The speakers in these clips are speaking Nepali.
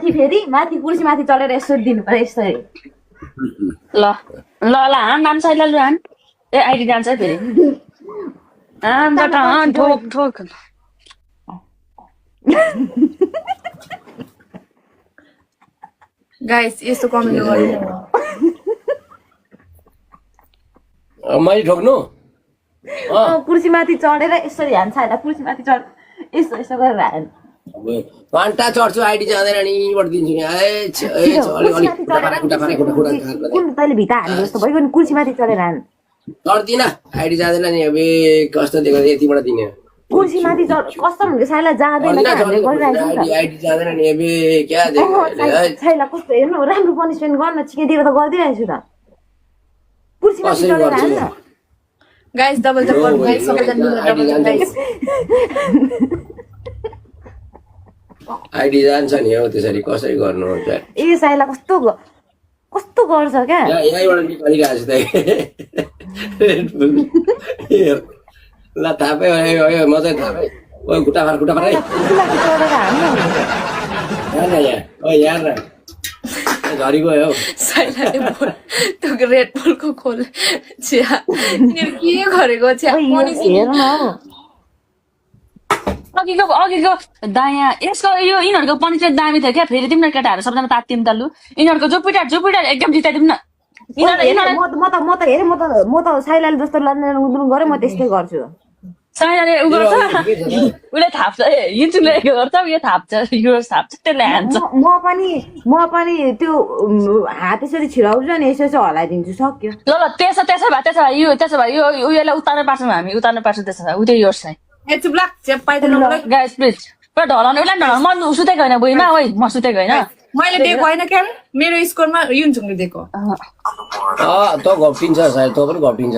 माथि फेरि माथि कुर्सी माथि चढेर यसरी दिनु पर्यो यसरी ल ल ल हान साइला लु हान ए आइडी जान्छ है फेरि हानबाट हान ठोक ठोक गाइस यस्तो कमेन्ट गर्नु मैले ठोक्नु कुर्सी माथि चढेर यसरी हान्छ होइन कुर्सी माथि चढ यसो यसो गरेर हान घन्टा चढ्छु आइडी जाँदैन नि यहीँबाट दिन्छु नि तैँले भित्ता हाने जस्तो भइगयो नि कुर्सी माथि चढेर हान चढ्दिन आइडी जाँदैन नि अब कस्तो दिएको यतिबाट दिने कुर्सी माथि चढ कस्तो हुन्छ साइला जाँदैन क्या हामीले गरिरहेको आइडी जाँदैन नि अब क्या साइला कस्तो हेर्नु राम्रो पनिसमेन्ट गर्न चिकेदिएर त गरिदिरहेको छु त कुर्सी माथि चढेर हान न गाइस डबल डबल गाइस सबैजना डबल गाइस आइडी जान्छ नि हो त्यसरी कसरी गर्नु हुन्छ ए साइला कस्तो कस्तो गर्छ क्या यहीँबाट निकालिरहेको छु त ल थाहा पायो म चाहिँ थाहा पाएँ ओ खुट्टा फार है यहाँ न झरी गयो साइलाले त्यो रेड बुलको खोल चिया यिनीहरू के गरेको चिया अघिको दायाँ यसको यो यिनीहरूको पनिसमेन्ट दामी थियो क्या फेरि तिम्रो केटाहरू सबजना तात्तिम त लु यिनीहरूको जुपिटर एकदम जिताइदिउँ न म त हेरेँ म त साइलाले जस्तो लड्नु गरेँ म त्यस्तै गर्छु साइलाले उ गर्छ उसले थाप्छ हिँड्छुले गर्छ यो थाप्छ यो थाप्छ त्यसले हान्छ म पनि त्यो हात यसरी छिराउँछु नि यसो हलाइदिन्छु सक्यो ल त्यसो भए यो उयोलाई उतार्नु पार्छौँ हामी उतार्नु पर्छ त्यसो भए उ त्यो योर्स चाहिँ ब्ल्याक चेपाइदिनु गाइस प्लिज पुरा ढलाउनु उसलाई ढलाउनु म सुतेको होइन बुइमा ओइ म सुतेको होइन मैले दिएको होइन क्या मेरो स्कोरमा युन्जुङले दिएको त घप्टिन्छ सायद त पनि घप्टिन्छ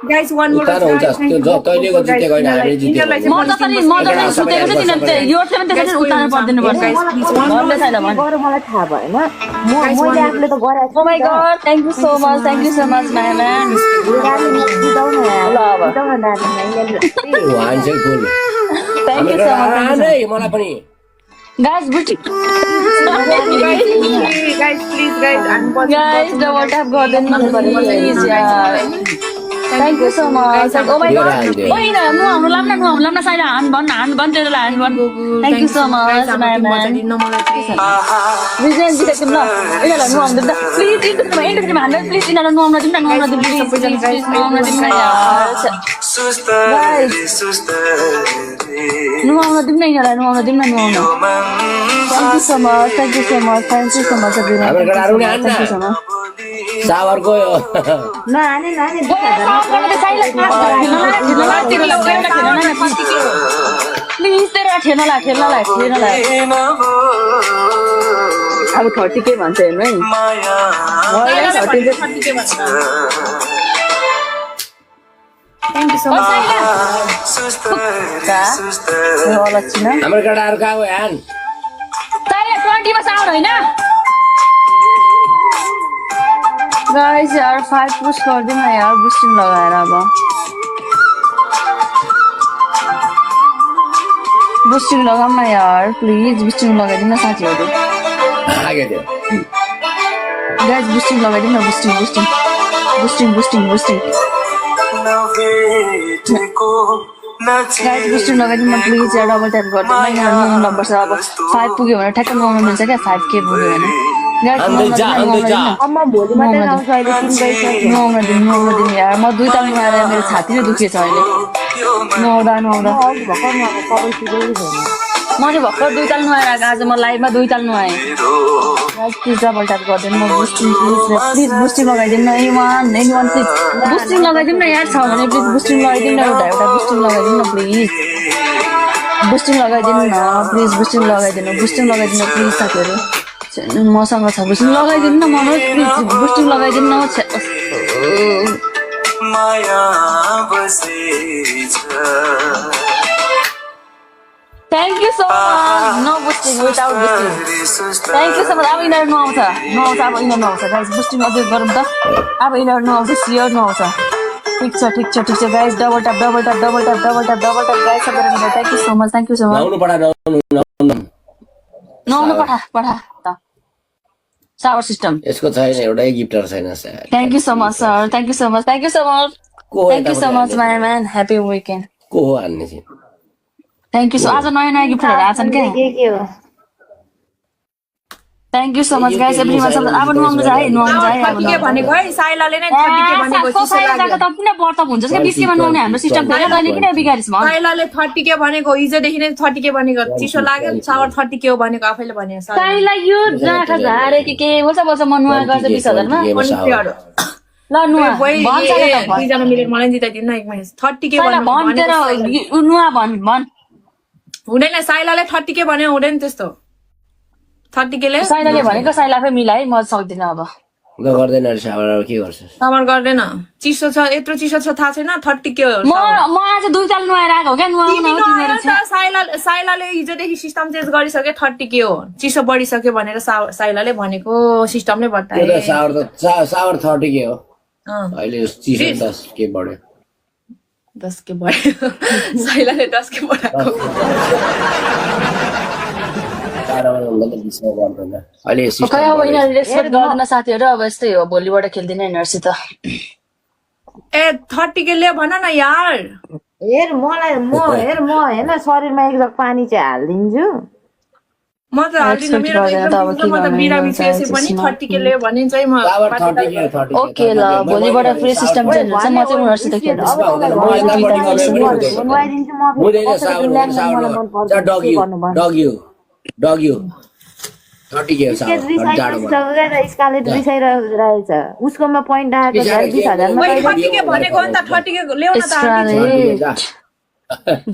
गाइस वान मोर तैँले जितेको होइन हामीले जितेको मलाई थाहा भएन मैले आफूले त गरेको मलाई पनि Guys, Buti. Guys, please, guys, guys, double tap garden, please, yeah. Thank you so much. Oh my God. Wait, no, lamna side hand bun to the land one. Thank you so much, my man. Vision, please, please, Sabar gyo. Nani. Please, खेल्न ला अब 30K भन्छ हेर्नु है Thank you so much. हाम्रो केटाहरु कहाँ गयो यान? ताले 20 मा साउन हैन? गाइस यार 5 पुश गर्दिन यार बुस्टिङ लगाएर अब बुस्टिङ लगाउन न यार प्लिज बुस्टिङ लगाइदिनु न साथीहरु आगे दे गाइस बुस्टिङ लगाइदिनु न बुस्टिङ गाइस बुस्टिङ लगाइदिनु न प्लिज यार डबल ट्याप गर्दिनु न नम्बर छ अब 5 पुग्यो भने ठ्याक्क नम्बर मिल्छ क्या 5K पुग्यो भने अम्मा भोलि मात्रै आउँछ अहिले 3 बजे नआउन यार म 2 ताल मारेर मेरो छाती नै दुखेछ अहिले नआउँदा मैले भर्खर 2 ताल नुहाएर आएको आज म लाइभमा 2 ताल नुहाएँ प्लिज डबल ट्याप गरिदिनु म बुस्टिङ प्लिज बुस्टिङ लगाइदिनु न एनिवान प्लिज बुस्टिङ लगाइदिनु न यार छ भने प्लिज बुस्टिङ लगाइदिनु न एउटा बुस्टिङ लगाइदिनु न प्लिज बुस्टिङ लगाइदिनु न प्लिज साथीहरु मसँग छ बुस्टिङ लगाइदिनु न मनोज प्लिज बुस्टिङ लगाइदिनु न Thank you so much. No boosting without boosting. Thank you so much. अब यिनीहरू नआउँछ अब यिनीहरू नआउँछ गाइस बुस्टिङ अझै गरौँ त अब यिनीहरू नआउँछ सियर नआउँछ ठिक छ गाइस डबल टैप गाइस सबैजना थ्यांक यू सो मच नआउनु पढा नआउनु पठा त सावर सिस्टम यसको छैन एउटै गिफ्टर छैन sir thank you so much sir thank you so much my man happy weekend को हो हान्ने चाहिँ थ्यांक यू सो आज नयाँ गिफ्टहरु आछन् के के हो thank you so much guys everyone अब नुहाउनु जा है अब 30 के भनेको है साइलाले नै 30 के भनेको चिसो लाग्यो त किन व्रत हुन्छ के 20 केमा नुहाउने हाम्रो सिस्टम थियो तैले किन बिगारिस म साइलाले 30 के भनेको हिजोदेखि नै 30 के भनेको चिसो लाग्यो सावर 30 के हो भनेको आफैले भने साइला यो जाठा झारे के बोल्छ म नुहा गर्छ 20000 मा ल नुहा भन्छ त दुईजना मिलेर मलाई जिताइदिनु न एक महिना 30 के भन तेरो नुहा भन हुँदैन साइलाले 30 के भन्यो हुँदैन त्यस्तो 30 के ले साइलाले भनेको साइलाफै मिलाइ म सक्दिन अब ल गर्दैन रे सावर के गर्छ सावर गर्दैन चिसो छ यत्रो चिसो छ थाहा छैन 30 के हो म आज 2 ताल नुहाएर आएको हो क्या नुहाउन हो तिमीहरु साइलाले हिजोदेखि सिस्टम चेन्ज गरिसक्यो 30 के हो चिसो बढिसक्यो भनेर साइलाले भनेको सिस्टमले बताए सावर 30 के हो अहिले चिसो 10 के बढ्यो 10 के बढ्यो साइलाले 10 के बढाएको अहिले खै अब यिनीहरू रेस्पेक्ट गर्दैन साथीहरू अब यस्तै हो भोलिबाट खेल्दिन यिनीहरूसित ए 30 के ले भन न यार हेर म हैन शरीरमा एक जग पानी चाहिँ हाल्दिन्छु म त हाल्दिन मेरो म त बिरामी छु यसै पनि 30 के ले भने चाहिँ म ओके ल भोलिबाट फ्री सिस्टम चेन्ज हुन्छ म चाहिँ उनीहरूसित खेल्छु डग्यु 30 के स्कालेट रिसाइरहेछ उसकोमा पोइन्ट आएको 20,000 मा 30 के भनेको नि त 30 के ल्याउन त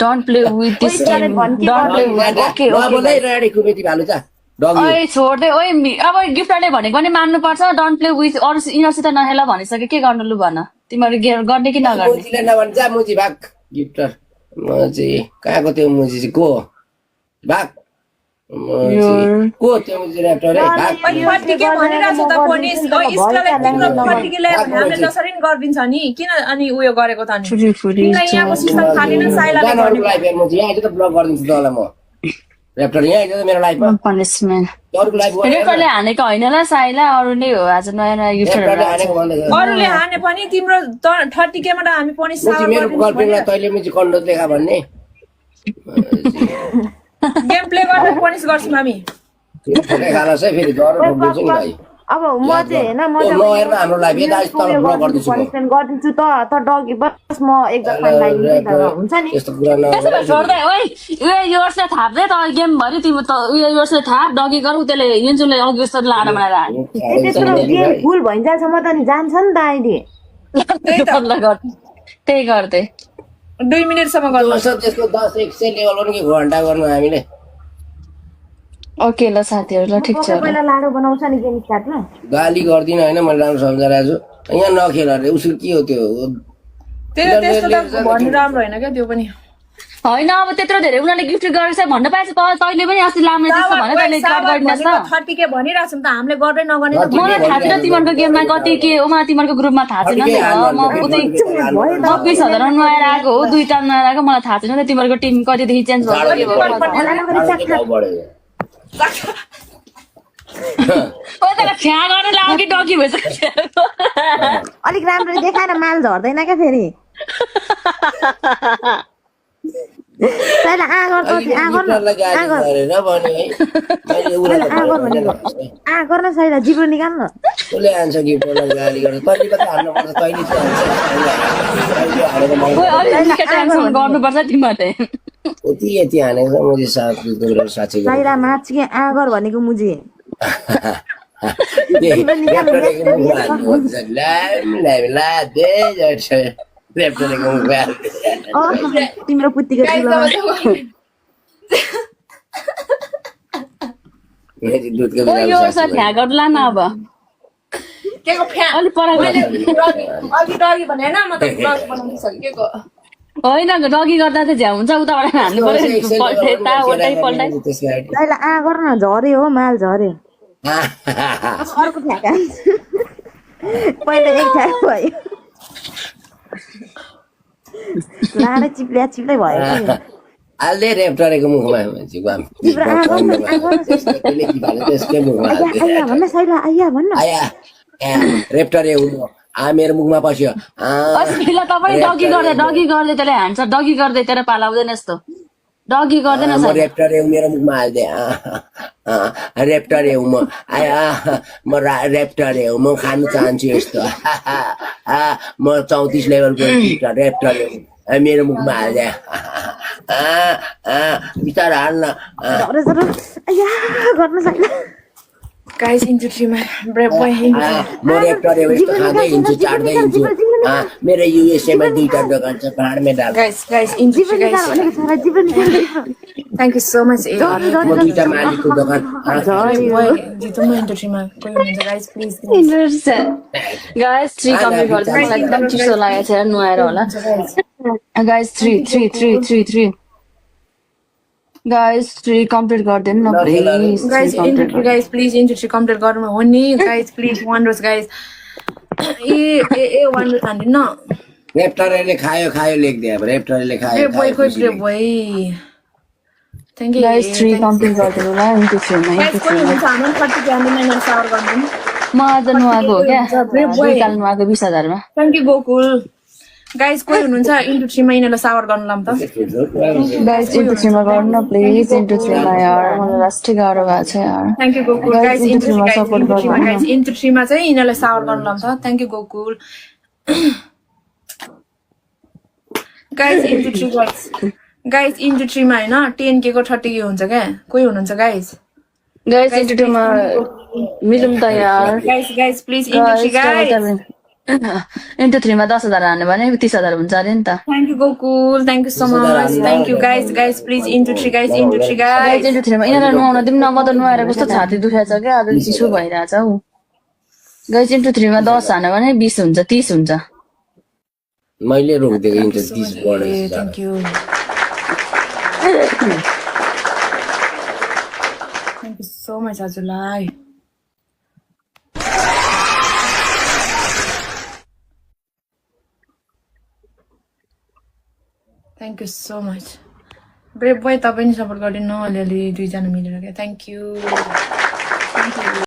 don't play with this game don't play okay बोलै रेडी कुबेती भालु जा ओइ छोड दे ओइ अब गिफ्टरले भनेको नि मान्नु पर्छ डोन्ट प्ले विथ अरु यिनीहरुसित नखेला भनिसके के गर्नु लु भन तिमीहरु गर्ने कि नगर्ने मुजीले नभन जा मुजी भाग गिफ्टर मुजी कहाँको त्यो मुजी चाहिँ को भाग को त्यो मुजी ल्याप्टर रे भाग 30 के भनिराछ त पनि स्कालेट तिम्रो 30 के ले हामीले जसरी नि गर्दिन्छ नि किन अनि उयो गरेको त नि तिमीलाई यहाँको सिस्टम खालिन साइलाले भनेको लाइभ मुजी यहाँ त ब्लक गरिदिन्छु तँलाई म ल्याप्टर यहाँ आइज मेरो लाइभमा पनिशमेन्ट अरुको लाइभ रेकर्डले हानेको हैन ल साइला अरु नै हो आज नयाँ गिफ्टहरु हानेको भन्दै अरुले हाने पनि तिम्रो 30 के मा हामी पनि सावर मेरो गर्लफ्रेन्डलाई तैले मुजी कन्डोज लेखा भन्ने गेम प्ले गर्दा पनिश गर्छौं हामी खालास है फेरि डर बोल्छु नि भाइ अब म चाहिँ हैन म हेर्न हाम्रो लाइभ यता तल ब्लक गर्दिन्छु पनिशमेन्ट गर्दिन्छु त डगी बस म एक जग पानी लागिदिन्छु त हुन्छ नि यस्तो कुरा न छोड्दै ओइ योर्सले थाप्दै त गेम भरि तिमी त योर्सले थाप डगी गर उतले यन्जुले अघि जस्तो लाडा बनाएर हाल त्यत्रो गेम फुल भइन्जालसम्म त नि जान्छ नि त अहिले त्यही गर्दै 2 मिनेट सम्म गर्नु त्यसको 10 100 लेभल पनि के घण्टा गर्नु हामीले ओके ल साथीहरु ल ठीक छ पहिला लाडो बनाउँछ नि गेम स्टार्टमा गाली गर्दिन हैन मैले राम्रो सम्झाइरहेको छु यहाँ नखेल अरे उसको के हो त्यो त्यस्तो त भन्नु राम्रो हैन के त्यो पनि हैन अब त्यत्रो धेरै उनीहरुले गिफ्ट गरेछ भन्न पाएछ त तैले पनि अस्ति लाम्ने जस्तो भने तैले स्टार्ट गरिदिनस् त 30 के भनिराछौं त हामीले गर्दै नगर्ने त मलाई थाहा छैन तिमीहरुको गेममा कति के हो मलाई तिमीहरुको ग्रुपमा थाहा छैन नि म उतै 20000 नुहाएर आएको हो 2 ताल नुहाएर आएको मलाई थाहा छैन त तिमीहरुको टिम कतिदेखि चेन्ज भएको के हो ओ त छ्या गर्न लाउ कि डगी भइछ अलिक राम्रो देखाएर माल झर्दैन क्या फेरि आगर न सैला जिब्रो निकाल न उसले आन्छ गिफ्टरलाई गाली गर्छ तैले त हान्नु पर्छ तैले चाहिँ गर्नुपर्छ तिमीहरूले यति हानेको छ मुझे साँच्चै सैला माछ कि आगर भनेको मुजी तिम्रो पुत्तीको लान अब केको फ्यान अलि पर अघि डगी भने हैन म त ब्लग बनाउन सकेको होइन डगी गर्दा चाहिँ झ्याउ हुन्छ उताबाट हाल्नु पर्यो सैला आगर न झरे हो माल झरे अर्को ठ्याका पहिला एक ठ्याक भयो लाडे चिप्लै भयो कि हाल्दे रेप्टरेको मुखमा तिम्रो त्यसकै मुखमा हाल्दे आइया भन्न साइला आइया भन्न आया रेप्टरे हो मेरो मुखमा पस्यो पहिला तपाईँ डगी गर्दै त्यसले हान्छ डगी गर्दै तेरो पालाउँदैन यस्तो डगी गर्दैन म रेप्टरे हो मेरो मुखमा हाल्दे रेप्टरे हो म आया म रेप्टरे हो म खानु चाहन्छु यस्तो म 34 लेभलको रेप्टरे हो मेरो मुखमा हाल्दे बिचारा हाल्न आइया गर्न साइला गाइस इन्ट्रोमा ब्रेभ बोय म रेप्टरे हो यस्तो खाँदै हिँड्छु चाट्दै हिँड्छु मेरो युएसएमा 2टा दोकान छ पहाडमै डाल guys intro guys thank you so much म 2टा मालिकको दोकान बोय जितो म इन्ट्रोमा कोही हुनुहुन्छ गाइस प्लिज गाइस 3 कम्प्लिट गर्दा मलाई एकदम चिसो लागेको छ नुहाएर होला गाइस 3 गाइस 3 कम्प्लिट गर्दैन न please guys intro guys please intro complete गर्नु हो नि गाइस प्लिज वन्डर्स गाइस ए वन्डर्स हान्दिन न रेप्टरले खायो लेख्दै अब रेप्टरले खायो बोय कोही brave boy thank you guys 3 complete गर्दैन होला गाइस कोही हुनुहुन्छ हाम्रो 30 ग्राम सावर गर्नु म आज नुहाएको हो क्या दुईताल नुहाएको 20,000 मा थ्याङ्क यू गोकुल गाइस कोही हुनुहुन्छ इन्टु 3 महिनालाई सावर गर्नु लाम त गाइस इन्टु 3 मा गर्नु न प्लिज इन्टु 3 मा यार मलाई लास्टै गाह्रो भएको छ यार thank you Gokul guys into 3 मा सपोर्ट गर्नु गाइस इन्टु 3 मा चाहिँ यिनीलाई सावर गर्नु लाम त thank you Gokul guys into 3 guys into 3 मा हैन 10k को 30k हुन्छ क्या कोही हुनुहुन्छ गाइस इन्टु 2 मा मिलौँ त यार guys please into 3 guys into 3 मा 10,000 हाल्ने भने 30,000 हुन्छ अरे नि त thank you Gokul thank you so much thank you guys please into 3 guys into 3 guys into 3 मा यिनीहरूलाई नुहाउन दिउँ न म त नुहाएर कस्तो छाती दुखेछ क्या आज चिसो भइरहेछ हौ गाइस इन्टु 3 मा 10 हाल्ने भने 20 हुन्छ 30 हुन्छ मैले रोकिदिएको इन्टु 30 बढेछ thank you thank you so much हजुरलाई thank you so much brave boy तपाईँ नि सपोर्ट गरिदिनु अलिअलि 2जना मिलेर क्या थ्याङ्क यू